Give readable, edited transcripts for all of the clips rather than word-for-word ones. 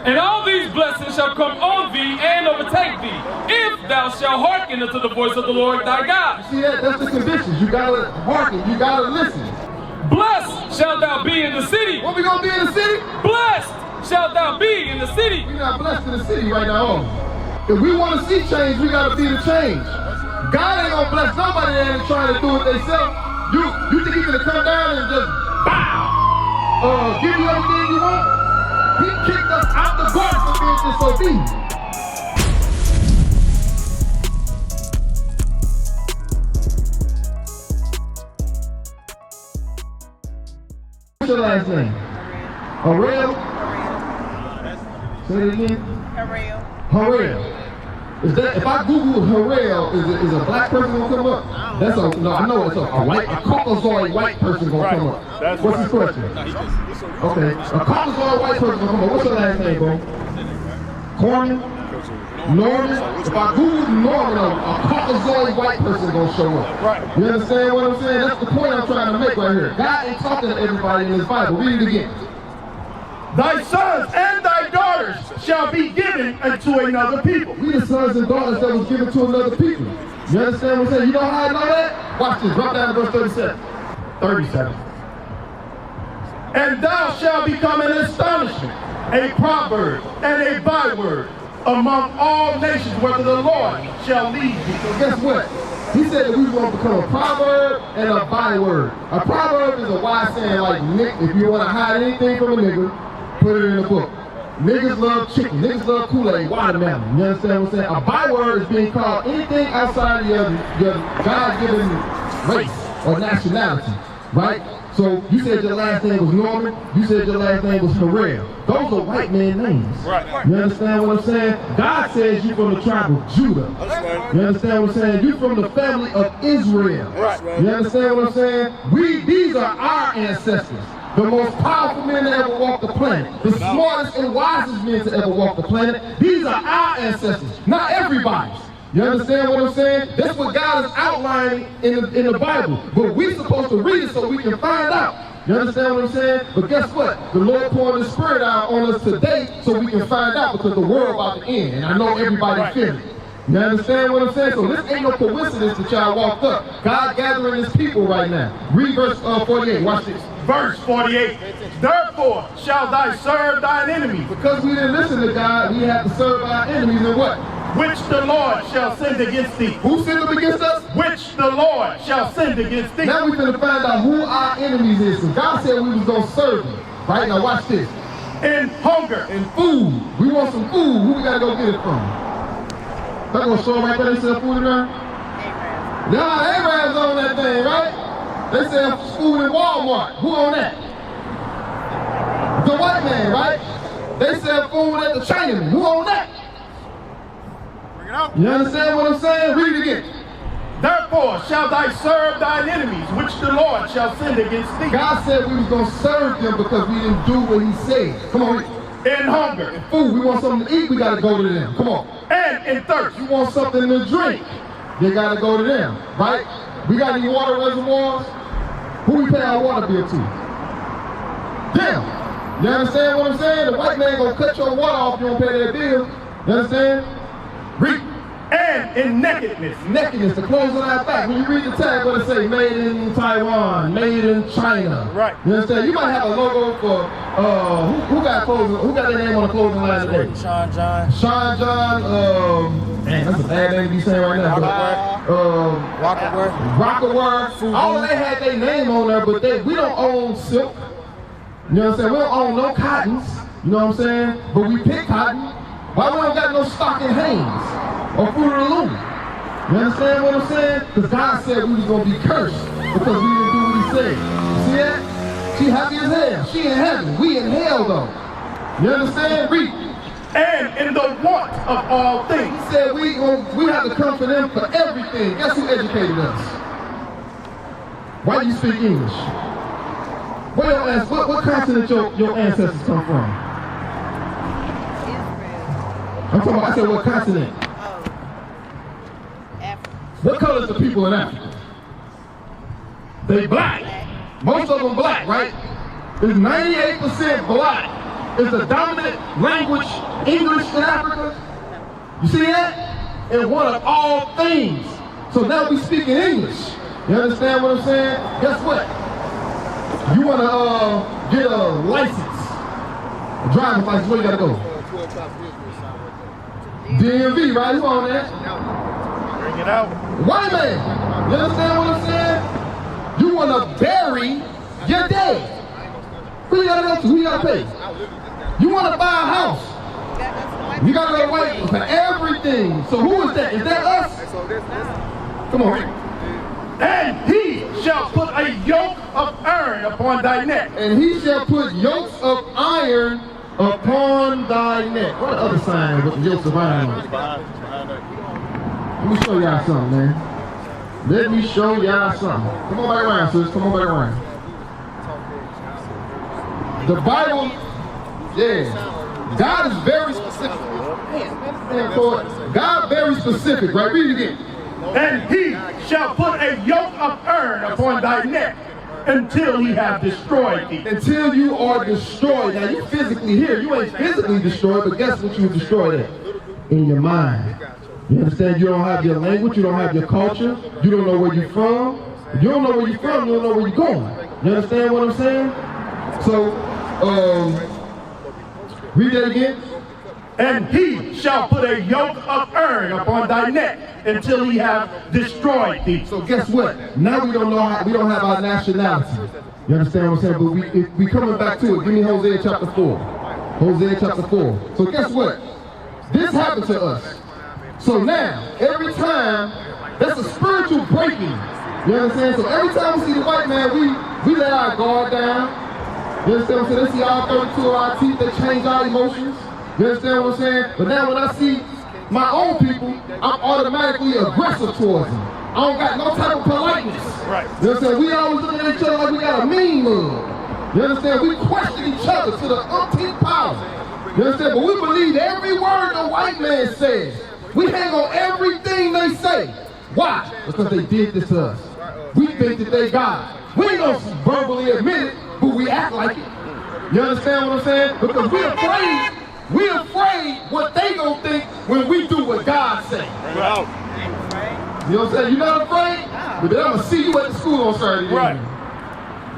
And all these blessings shall come on thee and overtake thee, if thou shalt hearken unto the voice of the Lord thy God. See that? That's the conditions. You gotta hearken. You gotta listen. Blessed shalt thou be in the city. What we gonna be in the city? Blessed shalt thou be in the city. We're not blessed in the city right now. If we want to see change, we gotta be the change. God ain't gonna bless nobody that ain't trying to do it themselves. You think he's gonna come down and just bow? Give you everything you want? He kicked us out the garden for being disobedient. What's your last name? Harrell? Say it again. Harrell. Is that, if I Google Harrell, is a black person gonna come up? That's a, no, I know it's a Caucasoid white person gonna come up. What's his question? Okay, a Caucasoid white person gonna come up. What's your last name, bro? Corman? Norman? If I Google Norman, a Caucasoid white person gonna show up. You understand what I'm saying? That's the point I'm trying to make right here. God ain't talking to everybody in this Bible. Read it again. Thy sons and thy daughters shall be given unto another people. We the sons and daughters that was given to another people. You understand what I'm saying? You know how I know that? Watch this. Drop down to verse 37. 37. And thou shalt become an astonishment, a proverb, and a byword among all nations, whether the Lord shall lead thee. So guess what? He said that we were going to become a proverb and a byword. A proverb is a wise saying like, Nick, if you want to hide anything from a nigga, put it in a book. Niggas love chicken. Niggas love Kool-Aid, watermelon. You understand what I'm saying? A byword is being called anything outside of your God-given race or nationality, right? So you said your last name was Norman. You said your last name was Harrell. Those are white man names. Right. You understand what I'm saying? God says you from the tribe of Judah. You understand what I'm saying? You from the family of Israel. Right. You understand what I'm saying? These are our ancestors. The most powerful men to ever walk the planet. The smartest and wisest men to ever walk the planet. These are our ancestors, not everybody's. You understand what I'm saying? That's what God is outlining in the Bible. But we're supposed to read it so we can find out. You understand what I'm saying? But guess what? The Lord poured His Spirit out on us today so we can find out, because the world about to end. And I know everybody's feeling it. You understand what I'm saying? So this ain't no coincidence that y'all walked up. God gathering His people right now. Read verse 48. Watch this. Verse 48. Therefore shall thou serve thine enemies. Because we didn't listen to God, we have to serve our enemies and what? Which the Lord shall send against thee. Who sent them against us? Which the Lord shall send against thee. Now we're going to find out who our enemies is. So God said we was going to serve Him. Right? Now watch this. In hunger. In food. We want some food. Who we got to go get it from? They're going to show them right there they sell food around? Nah, Arabs on that thing, right? They sell food in Walmart. Who on that? The white man, right? They sell food at the Chinaman. Who on that? You understand what I'm saying? Read it again. Therefore shall thou serve thine enemies, which the Lord shall send against thee. God said we was going to serve them because we didn't do what He said. Come on. In hunger. In food. We want something to eat, we got to go to them. Come on. And in thirst. You want something to drink, they got to go to them. Right? We got any water reservoirs? Who we pay our water bill to? Them. You understand what I'm saying? The white man going to cut your water off if you don't pay that bill. You understand? Read. And in nakedness. Nakedness, the clothes on our back. When you read the tag, what it say? Made in Taiwan, made in China. Right. You understand? You might have a logo for, who got clothing, who got their name on the clothing line today? Sean John. Sean John, man, that's a bad name to be saying right now. Rockaware. All of they had their name on there, but we don't own silk. You know what I'm saying? We don't own no cottons. You know what I'm saying? But we pick cotton. Why we don't got no stock in Hanes or Fruit of the Loom? You understand what I'm saying? Because God said we was going to be cursed because we didn't do what He said. See that? She happy as hell. She in heaven. We in hell though. You understand? Read. And in the want of all things. He said we have to come for them for everything. Guess who educated us? Why do you speak English? What continent your ancestors come from? I'm talking about, I said what continent? Africa. What color is the people in Africa? They black. Most of them black, right? It's 98% black. is the dominant language, English in Africa? You see that? And one of all things. So now we speak in English. You understand what I'm saying? Guess what? You want to get a license, a driver's license, where you got to go? DMV, right? Who on that? Bring it out. White man. You understand what I'm saying? You want to bury your dead. Who you got to go to? Who you got to pay? You want to buy a house. You got to go wait for everything. So who is that? Is that us? Come on. And he shall put a yoke of iron upon thy neck. And he shall put yokes of iron upon thy neck. What other sign with the yokes of iron on it? Let me show y'all something, man. Let me show y'all something. Come on back around, sis. Come on back around. The Bible, yeah. God is very specific. God very specific, right? Read it again. And he shall put a yoke of iron upon thy neck until he have destroyed thee. Until you are destroyed. Now you physically here. You ain't physically destroyed, but guess what you were destroyed at? In your mind. You understand? You don't have your language. You don't have your culture. You don't know where you're from. If you don't know where you're from, you don't know where you're going. You understand what I'm saying? So, read that again. And he shall put a yoke of iron upon thy neck until he have destroyed thee. So guess what? Now we don't know how, we don't have our nationality. You understand what I'm saying? But we coming back to it. Give me Hosea chapter 4. Hosea chapter 4. So guess what? This happened to us. So now, every time, that's a spiritual breaking. You understand? So every time we see the white man, we let our guard down. You understand what I'm saying? They see all 32 of our teeth, they change our emotions. You understand what I'm saying? But now when I see my own people, I'm automatically aggressive towards them. I don't got no type of politeness. Right. You understand? We always looking at each other like we got a mean mug. You understand? We question each other to the umpteenth power. You understand? But we believe every word the white man says. We hang on everything they say. Why? Because they did this to us. We think that they God. We ain't gonna verbally admit it, but we act like it. You understand what I'm saying? Because we're afraid what they gonna think when we do what God say. Right. You know what I'm saying? You're not afraid? But then I'm gonna see you at the school on Saturday. Right.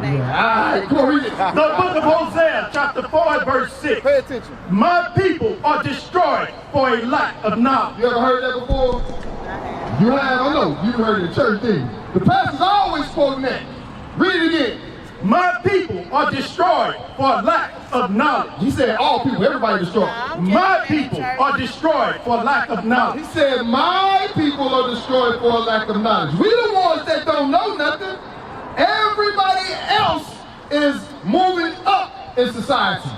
Yeah, all right, come on, read it. The book of Hosea, chapter 4 and verse 6. Pay attention. My people are destroyed for a lack of knowledge. You ever heard that before? You have? I know. You heard it in church, didn't you? The pastor's always quoting that. Read it again. My people are destroyed for a lack of knowledge. He said all people, everybody destroyed. My people are destroyed for lack of knowledge. He said my people are destroyed for a lack of knowledge. We the ones that don't know nothing. Everybody else is moving up in society.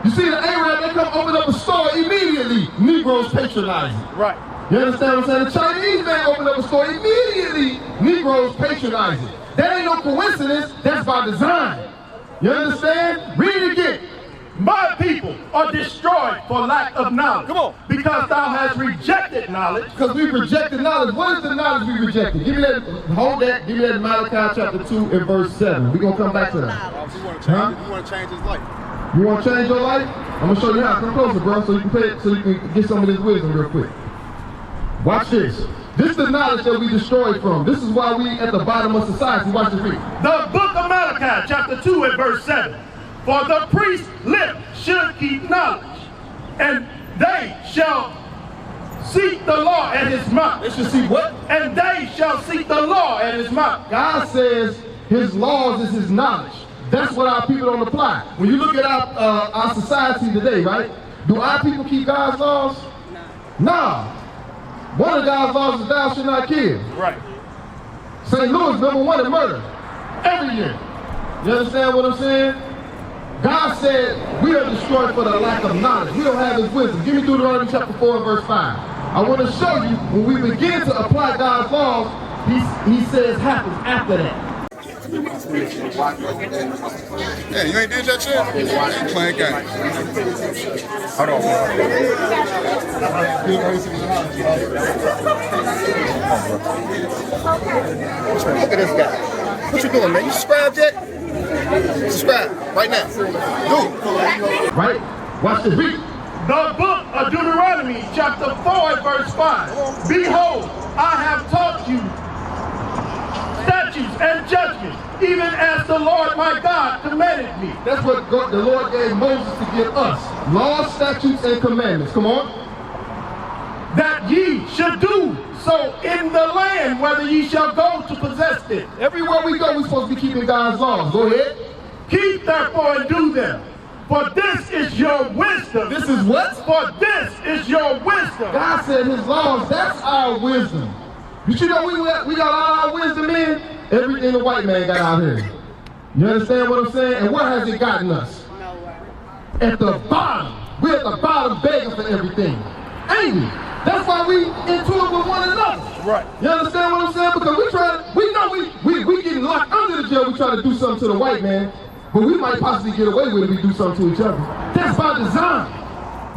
You see the Arab, they come open up a store immediately. Negroes patronize it. Right. You understand what I'm saying? The Chinese man opened up a store immediately. Negroes patronize it. That ain't no coincidence. That's by design. You understand? Read it again. My people are destroyed for lack of knowledge. Come on. Because thou hast rejected knowledge. Because we rejected knowledge. What is the knowledge we rejected? Give me that. Hold that. Give me that in Malachi chapter 2 and verse 7. We're going to come back to that. You want to change his life. You want to change your life? I'm going to show you how. Come closer, bro, so you can pay it, so you can get some of this wisdom real quick. Watch this. This is the knowledge that we destroyed from. This is why we at the bottom of society. Watch this read. The book of Malachi, chapter 2 and verse 7. For the priest's lip should keep knowledge, and they shall seek the law at his mouth. They should see what? And they shall seek the law at his mouth. God says his laws is his knowledge. That's what our people don't apply. When you look at our society today, right? Do our people keep God's laws? No. One of God's laws is thou shalt not kill. Right. St. Louis #1 in murder every year. You understand what I'm saying? God said we are destroyed for the lack of knowledge. We don't have his wisdom. Give me Deuteronomy chapter 4 and verse 5. I want to show you when we begin to apply God's laws, he says happens after that. Yeah, you ain't did that yet? You ain't playing games. Hold on. Look at this guy. What you doing, man? You subscribed yet? Subscribe right now. Do it. Right? Watch this. Read. The book of Deuteronomy, chapter 4, verse 5. Behold, I have taught you statutes and judgments, even as the Lord my God commanded me. That's what the Lord gave Moses to give us. Laws, statutes, and commandments. Come on. That ye should do so in the land whether ye shall go to possess it. Everywhere we go, we're supposed to be keeping God's laws. Go ahead. Keep therefore and do them. For this is your wisdom. This is what? For this is your wisdom. God said his laws, that's our wisdom. You know we got all our wisdom in? Everything the white man got out here. You understand what I'm saying? And where has it gotten us? At the bottom. We're at the bottom begging for everything. Ain't we? That's why we into it with one another. Right. You understand what I'm saying? Because we know we getting locked under the jail. We try to do something to the white man, but we might possibly get away with it if we do something to each other. That's by design.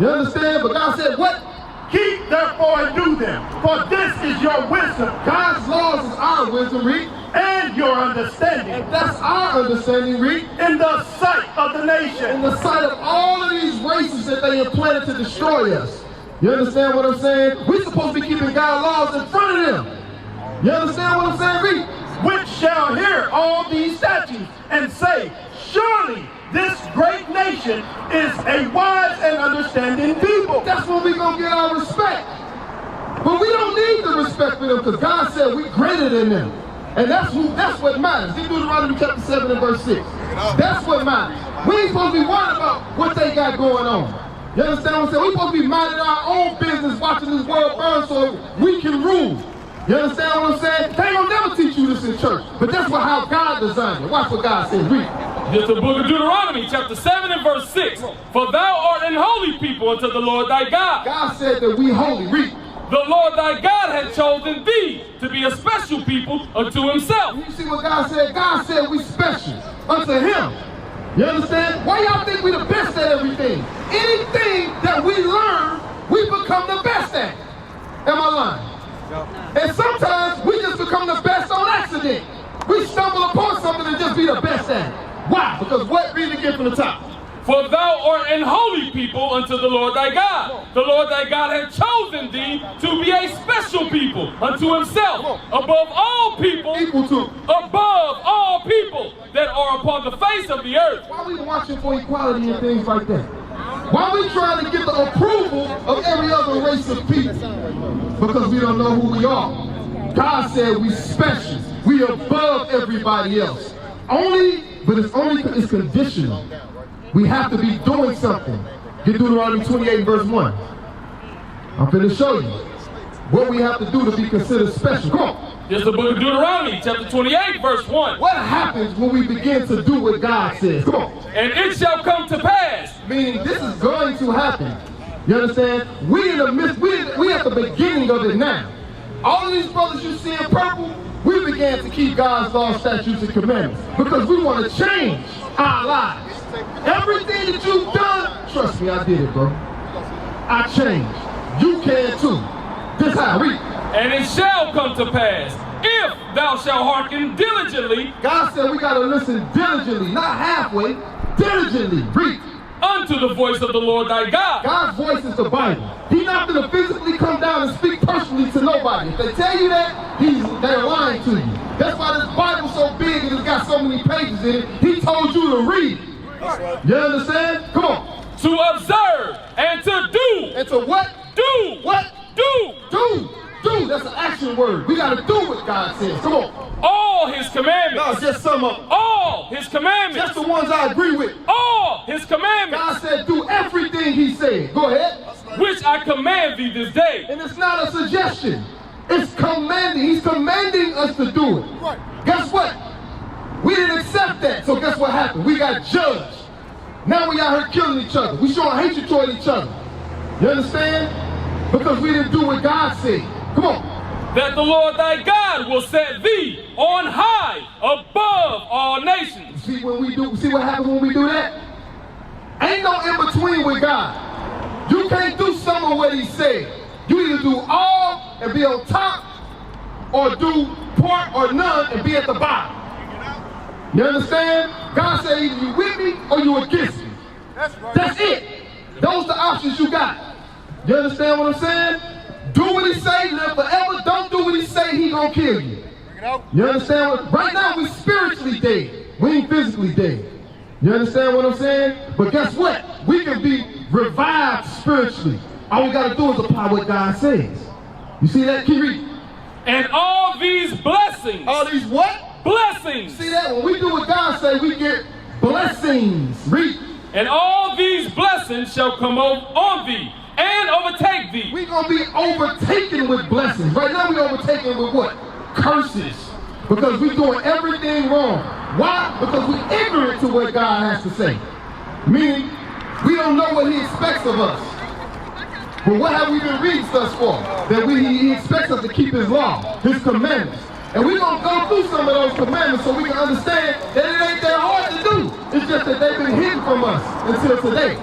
You understand? But God said, what? Keep therefore and do them, for this is your wisdom. God's laws is our wisdom, read. And your understanding. And that's our understanding, read. In the sight of the nation. In the sight of all of these races that they have planted to destroy us. You understand what I'm saying? We're supposed to be keeping God's laws in front of them. You understand what I'm saying? Read. Which shall hear all these statutes and say, surely this great nation is a wise and understanding people. That's when we're going to get our respect. But we don't need the respect for them because God said we're greater than them. And that's what matters. In Deuteronomy chapter 7 and verse 6. That's what matters. We ain't supposed to be worried about what they got going on. You understand what I'm saying? We're supposed to be minding our own business, watching this world burn so we can rule. You understand what I'm saying? They don't never teach you this in church. But that's how God designed it. Watch what God says. Read. Just the book of Deuteronomy, chapter 7 and verse 6. For thou art an holy people unto the Lord thy God. God said that we holy. Read. The Lord thy God hath chosen thee to be a special people unto himself. You see what God said? God said we special unto him. You understand? Why y'all think we the best at everything? Anything that we learn, we become the best at. Am I lying? And sometimes we just become the best on accident. We stumble upon something and just be the best at it. Why? Because what? Read it again from the top. For thou art an holy people unto the Lord thy God. The Lord thy God hath chosen thee to be a special people unto himself, above all people, Equal to. above all people that are upon the face of the earth. Why are we watching for equality and things like that? Why are we trying to get the approval of every other race of people? Because we don't know who we are. God said we special. We above everybody else. It's conditional. We have to be doing something. Get Deuteronomy 28 verse 1. I'm going to show you what we have to do to be considered special. Come on. Here's the book of Deuteronomy, chapter 28, verse 1. What happens when we begin to do what God says? Come on. And it shall come to pass. Meaning this is going to happen. You understand? We in the midst, we at the beginning of it now. All of these brothers you see in purple, we began to keep God's law, statutes, and commandments because we want to change our lives. Everything that you've done, trust me, I did it, bro. I changed. You can too. This how, read. And it shall come to pass, if thou shalt hearken diligently. God said we got to listen diligently, not halfway, diligently. Read. Unto the voice of the Lord thy God. God's voice is the Bible. He's not going to physically come down and speak personally to nobody. If they tell you that, they're lying to you. That's why this Bible's so big and it's got so many pages in it. He told you to read. You understand? Come on. To observe and to do. And to what? Do. What? Do. Do. Do. That's an action word. We got to do what God says. Come on. All his commandments. No, just some of them. All his commandments. Just the ones I agree with. All his commandments. God said do everything he said. Go ahead. Which I command thee this day. And it's not a suggestion. It's commanding. He's commanding us to do it. Right. Guess what? We didn't accept that. So guess what happened? We got judged. Now we out here killing each other. We showing hatred toward each other. You understand? Because we didn't do what God said. Come on. That the Lord thy God will set thee on high above all nations. See what happens when we do that? Ain't no in between with God. You can't do some of what he said. You either do all and be on top, or do part or none and be at the bottom. You understand? God said either you with me or you against me. That's it. Those are the options you got. You understand what I'm saying? Do what he say, live forever. Don't do what he say, he gonna kill you. You understand what? Right now we spiritually dead. We ain't physically dead. You understand what I'm saying? But guess what? We can be revived spiritually. All we gotta do is apply what God says. You see that? Keep reading. And all these blessings. All these what? Blessings. See that? When we do what God says, we get blessings. Read. And all these blessings shall come on thee and overtake thee. We're going to be overtaken with blessings. Right now we're overtaken with what? Curses. Because we're doing everything wrong. Why? Because we're ignorant to what God has to say. Meaning, we don't know what he expects of us. But what have we been reading thus far? That he expects us to keep his law, his commandments. And we're going to go through some of those commandments so we can understand that it ain't that hard to do. It's just that they've been hidden from us until today.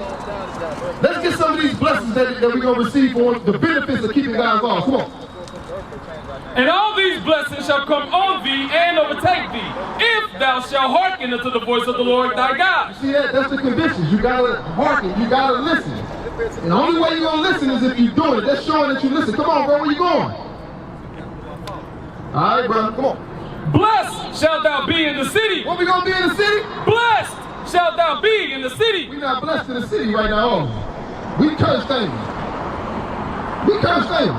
Let's get some of these blessings that we're going to receive for the benefits of keeping God's law. Come on. And all these blessings shall come on thee and overtake thee, if thou shalt hearken unto the voice of the Lord thy God. You see that? That's the conditions. You got to hearken. You got to listen. And the only way you're going to listen is if you're doing it. That's showing that you listen. Come on, bro. Where you going? All right, brother. Come on. Blessed shalt thou be in the city. What we going to be in the city? Blessed shalt thou be in the city. We're not blessed in the city right now, are we? We curse things. We curse things.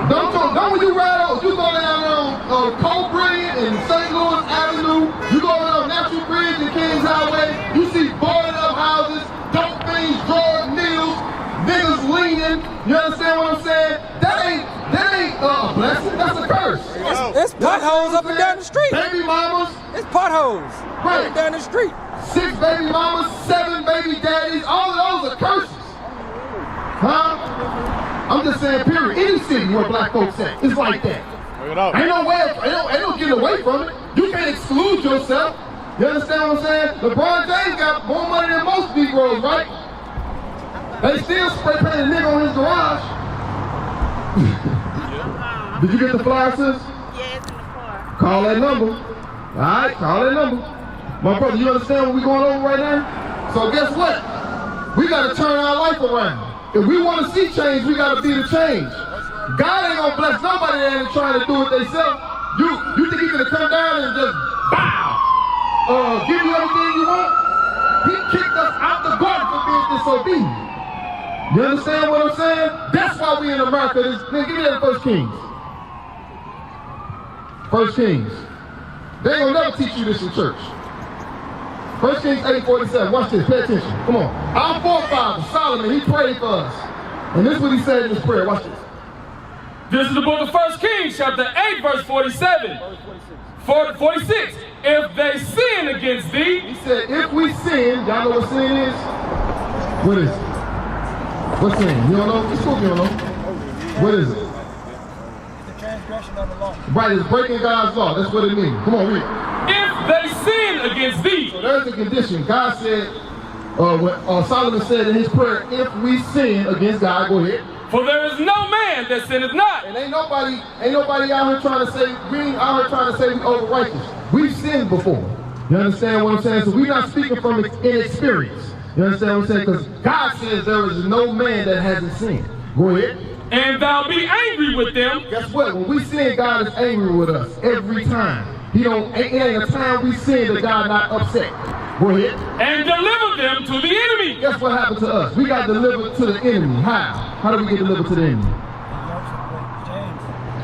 Don't when you ride out, you go down on Cold Bridge and St. Louis Avenue, you go down Natural Bridge and Kings Highway, you see boarded up houses, dope fiends, drug needles, niggas leaning. You understand what I'm saying? That ain't a blessing, that's a curse. It's potholes up and down the street. Baby mamas. It's potholes Right. up and down the street. 6 baby mamas, 7 baby daddies, all of those are curses. Huh? I'm just saying, period. Any city where black folks at, it's like that. Ain't no way, ain't no getting away from it. You can't exclude yourself. You understand what I'm saying? LeBron James got more money than most Negroes, right? They still spray paint a nigga on his garage. Did you get the flyer, sis? Yeah, it's in the car. Call that number. All right, call that number. My brother, you understand what we're going over right now? So guess what? We got to turn our life around. If we want to see change, we got to be the change. God ain't going to bless nobody that ain't trying to do it themselves. You think he's going to come down and just bow? Give you everything you want? He kicked us out the garden for being disobedient. You understand what I'm saying? That's why we in America. Give me that 1 Kings. 1 Kings. They ain't gonna never teach you this in church. 1 Kings 8:47. Watch this. Pay attention. Come on. Our forefather, Solomon, he prayed for us. And this is what he said in his prayer. Watch this. This is the book of 1 Kings, chapter 8, verse 47. 46. If they sin against thee. He said, if we sin, y'all know what sin is? What is it? What's sin? You don't know? It's cool if you don't know. What is it? The transgression of the law. Right, it's breaking God's law. That's what it means. Come on, read. If they sin against thee. So there's the condition. God said, Solomon said in his prayer, if we sin against God, go ahead. For there is no man that sinneth not. And ain't nobody out here trying to say, we ain't out here trying to say we over righteous. We've sinned before. You understand what I'm saying? So we're not speaking from inexperience. You understand what I'm saying? Because God says there is no man that hasn't sinned. Go ahead. And thou be angry with them. Guess what? When we sin, God is angry with us every time. It ain't a time we sin that God not upset. Go ahead. And deliver them to the enemy. Guess what happened to us? We got delivered to the enemy. How? How do we get delivered to the enemy?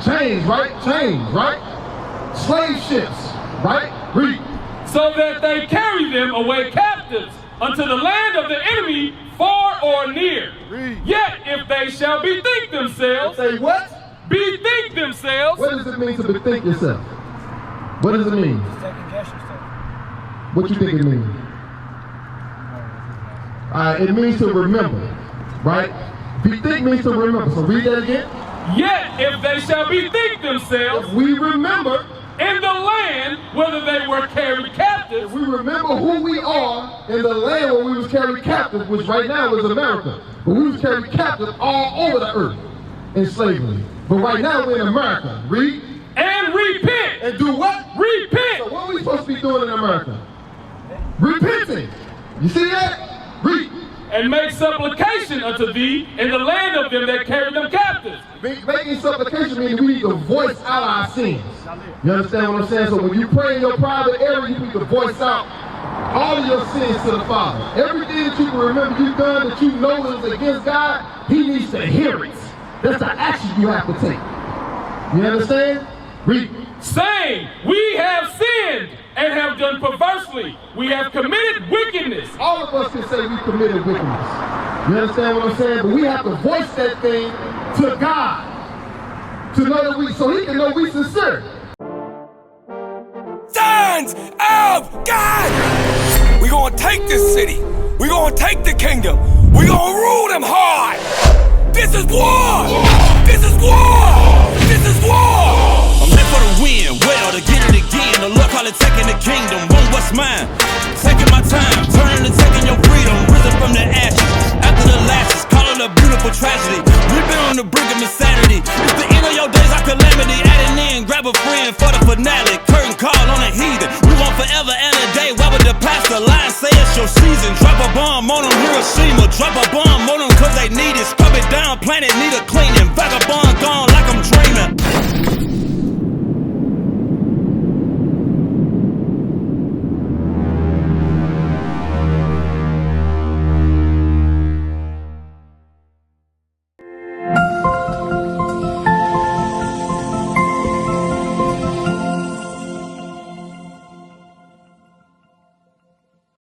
Chains, right? Chains, right? Slave ships, right? Read. So that they carry them away captives unto the land of the enemy, far or near. Read. Yet if they shall bethink themselves. Say what? Bethink themselves. What does it mean to bethink yourself? What does it mean? What you think it means? It means to remember, right? Bethink means to remember. So read that again. Yet if they shall bethink themselves. If we remember in the land whether they were carried captive. If we remember who we are in the land where we was carried captive, which right now is America. But we was carried captive all over the earth in slavery. But right now we're in America. Read. And Repent. And do what? So Repent. what are we supposed to be doing in America? Repenting. You see that? Read. And make supplication unto thee in the land of them that carry them captives. Making supplication means we need to voice out our sins. You understand what I'm saying? So when you pray in your private area, you need to voice out all of your sins to the Father. Everything that you can remember you've done that you know is against God, He needs to hear it. That's the action you have to take. You understand? Read. Saying, we have sinned and have done perversely. We have committed wickedness. All of us can say we committed wickedness. You understand what I'm saying? But we have to voice that thing to God. To know that so He can know we sincere. Sons of God! We gonna take this city. We gonna take the kingdom. We gonna rule them hard. This is war! This is war! This is war! I'm here for the win, well, to get it again. The Lord call it taking the kingdom. Want what's mine? Taking my time, turning and taking your freedom. Risen from the ashes, after the lashes, call it a beautiful tragedy. We've been on the brink of insanity. It's the end of your days, our calamity. Adding in, grab a friend for the finale. Curtain call on a heathen. We want forever and a day. Why would the pastor lie and say it's your season? Drop a bomb on them, Hiroshima. Drop a bomb on them cause they need it. Scrub it down, planet need a clean